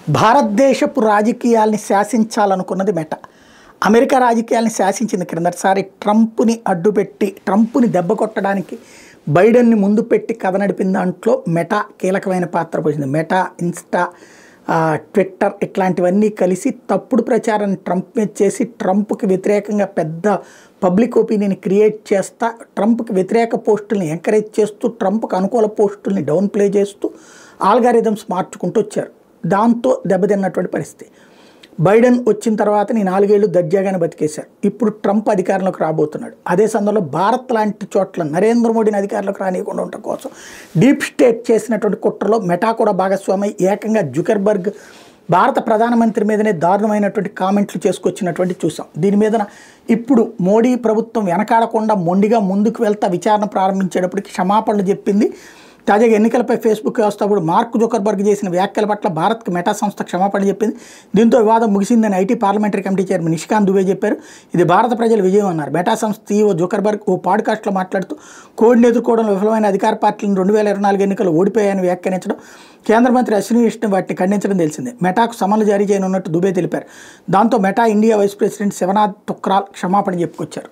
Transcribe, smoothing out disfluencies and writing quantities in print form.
భారతదేశపు రాజకీయాల్ని శాసించాలనుకున్నది meta. America రాజకీయాల్ని శాసించింది క్రిందటిసారి. ట్రంప్ని అడ్డుపెట్టి ట్రంప్ని దెబ్బ కొట్టడానికి బైడెన్ని ముందు పెట్టి కథ నడిపిన దాంట్లో మెటా కీలకమైన పాత్ర పోసింది. మెటా, ఇన్స్టా, ట్విట్టర్ ఇట్లాంటివన్నీ కలిసి తప్పుడు ప్రచారాన్ని ట్రంప్ మీద చేసి ట్రంప్కి వ్యతిరేకంగా పెద్ద పబ్లిక్ ఒపీనియన్ క్రియేట్ చేస్తా, ట్రంప్కి వ్యతిరేక పోస్టుల్ని ఎంకరేజ్ చేస్తూ, ట్రంప్కి అనుకూల పోస్టుల్ని డౌన్ ప్లే చేస్తూ ఆల్గారిథమ్స్ మార్చుకుంటూ వచ్చారు. దాంతో దెబ్బతిన్నటువంటి పరిస్థితి. బైడెన్ వచ్చిన తర్వాత 4 ఏళ్ళు దర్జాగానే బతికేశారు. ఇప్పుడు ట్రంప్ అధికారంలోకి రాబోతున్నాడు. అదే సందర్భంలో భారత్ లాంటి చోట్ల నరేంద్ర మోడీని అధికారంలోకి రానియకుండా ఉండటం కోసం డీప్ స్టేట్ చేసినటువంటి కుట్రలో మెటా కూడా భాగస్వామి. ఏకంగా జుకర్బర్గ్ భారత ప్రధానమంత్రి మీదనే దారుణమైనటువంటి కామెంట్లు చేసుకొచ్చినటువంటి చూసాం. దీని మీద ఇప్పుడు మోడీ ప్రభుత్వం వెనకాడకుండా మొండిగా ముందుకు వెళ్తా విచారణ ప్రారంభించేటప్పటికి క్షమాపణలు చెప్పింది. తాజాగా ఎన్నికలపై ఫేస్బుక్ వ్యవస్థాపకుడు మార్క్ జుకర్బర్గ్ చేసిన వ్యాఖ్యల పట్ల భారత్కి మెటా సంస్థ క్షమాపణ చెప్పింది. దీంతో వివాదం ముగిసిందని IT parliamentary committee chairman Nishikant Dubey చెప్పారు. ఇది భారత ప్రజల విజయం అన్నారు. మెటా సంస్థ CEO జుకర్బర్గ్ ఓ పాడ్కాస్ట్లో మాట్లాడుతూ కోవిడ్ని ఎదుర్కోవడంలో విఫలమైన అధికార పార్టీలను 2024 ఎన్నికలు ఓడిపోయాయని వ్యాఖ్యానించడం, కేంద్ర మంత్రి అశ్విని వైష్ణవ్ వాటిని ఖండించడం తెలిసిందే. మెటాకు సమన్లు జారీ చేయనున్నట్టు దుబే తెలిపారు. దాంతో Meta India vice president Shivnath Thukral క్షమాపణ చెప్పుకొచ్చారు.